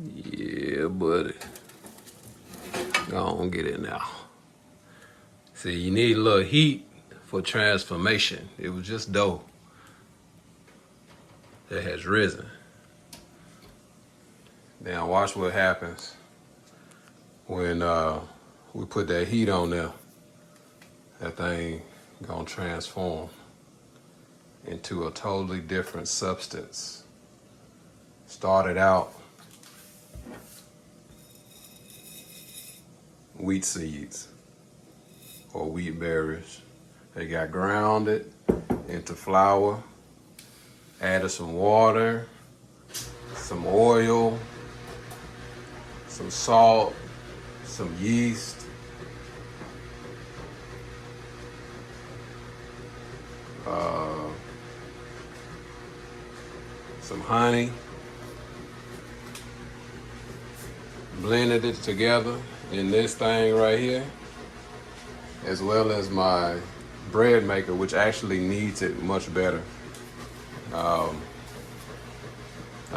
Yeah, buddy. Go on, get it now. See, you need a little heat for transformation. It was just dough that has risen. Now watch what happens when we put that heat on there. That thing gonna transform into a totally different substance. Started out wheat seeds or wheat berries. They got grounded into flour, added some water, some oil, some salt, some yeast, some honey, blended it together in this thing right here, as well as my bread maker, which actually kneads it much better. I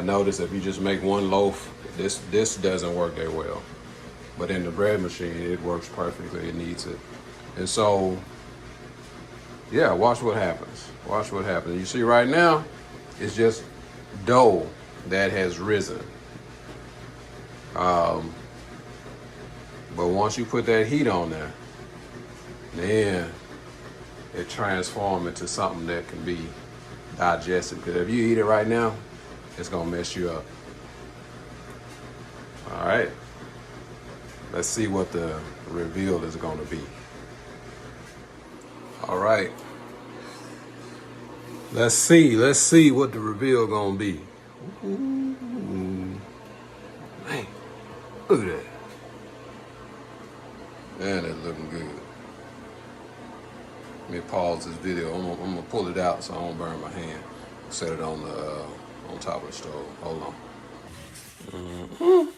noticed if you just make one loaf, this doesn't work that well. But in the bread machine, it works perfectly. It kneads it. And so, yeah, watch what happens. Watch what happens. You see right now, it's just dough that has risen. But once you put that heat on there, then it transforms into something that can be digested. Because if you eat it right now, it's gonna mess you up. All right. Let's see what the reveal is gonna be. All right. Let's see what the reveal gonna be. Ooh. Man, look at that. Man, that's looking good. Let me pause this video. I'm gonna pull it out so I don't burn my hand. Set it on the on top of the stove. Hold on. Mm-hmm.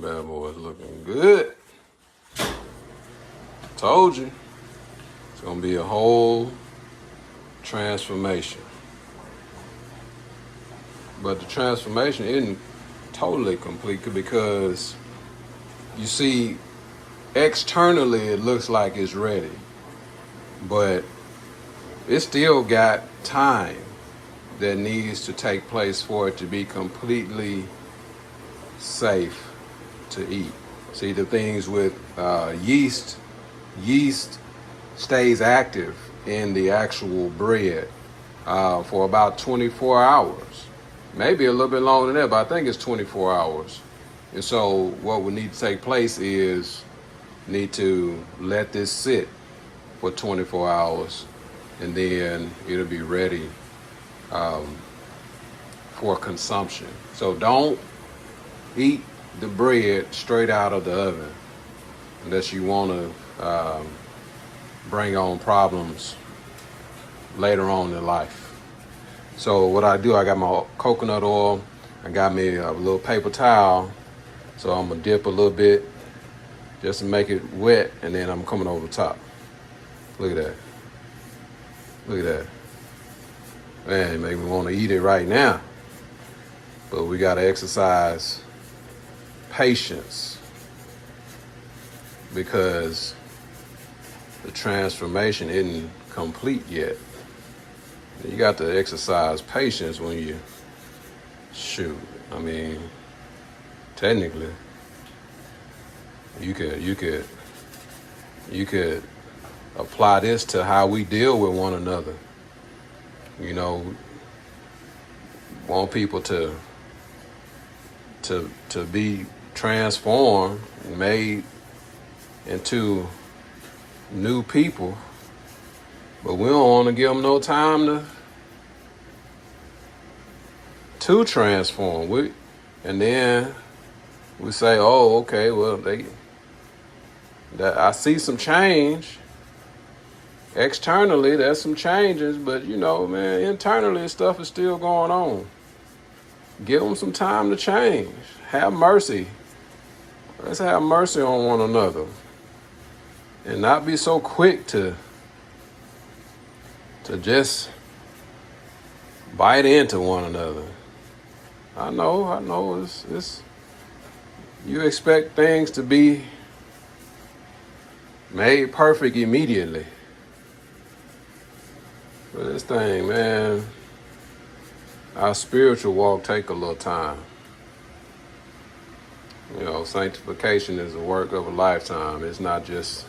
Bad boy's looking good. Told you. It's gonna be a whole transformation. But the transformation isn't totally complete because you see, externally it looks like it's ready, but it still got time that needs to take place for it to be completely safe to eat. See, the things with yeast stays active in the actual bread for about 24 hours. Maybe a little bit longer than that, but I think it's 24 hours. And so what would need to take place is need to let this sit for 24 hours and then it'll be ready for consumption. So don't eat the bread straight out of the oven unless you want to bring on problems later on in life. So what I do, I got my coconut oil, I got me a little paper towel, so I'm gonna dip a little bit just to make it wet, and then I'm coming over the top. Look at that. Look at that. Man, it make me want to eat it right now. But we got to exercise patience because the transformation isn't complete yet. You got to exercise patience when you shoot. I mean, technically, you could apply this to how we deal with one another. You know, want people to be transformed, made into new people, but we don't want to give them no time to transform. And then we say, oh, okay, well, I see some change. Externally, there's some changes, but you know, man, internally stuff is still going on. Give them some time to change. Have mercy. Let's have mercy on one another. And not be so quick to just bite into one another. I know. It's you expect things to be made perfect immediately. But this thing, man, our spiritual walk take a little time. You know, sanctification is a work of a lifetime. It's not just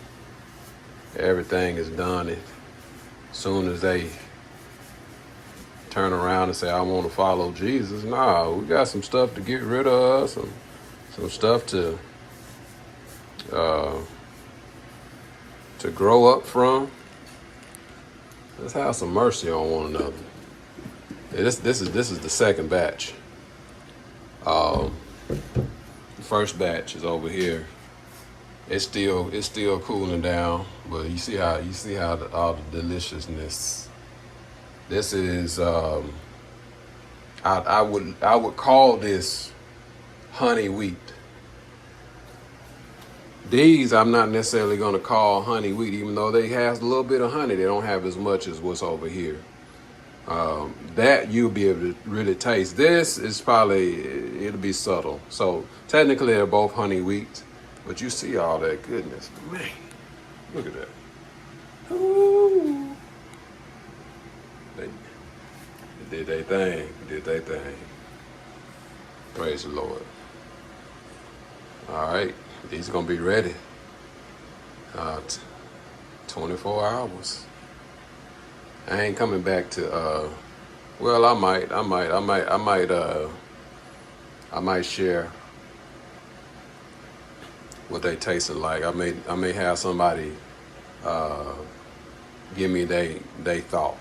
everything is done as soon as they turn around and say, I want to follow Jesus. Nah, we got some stuff to get rid of, some stuff uh, to grow up from. Let's have some mercy on one another. This is the second batch. The first batch is over here. It's still cooling down, but you see how all the deliciousness. This is I would call this honey wheat. These I'm not necessarily going to call honey wheat, even though they have a little bit of honey. They don't have as much as what's over here. That you'll be able to really taste. This is probably, it'll be subtle. So technically they're both honey wheat, but you see all that goodness. Man, look at that. Ooh. They did their thing. Praise the Lord. All right, these are gonna be ready. 24 hours. I ain't coming back to. Well, I might share what they tasted like. I may have somebody give me they thought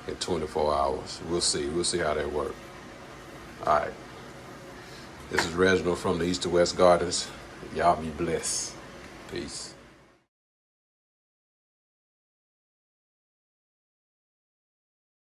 in 24 hours. We'll see how they work. All right. This is Reginald from the East to West Gardens. Y'all be blessed. Peace.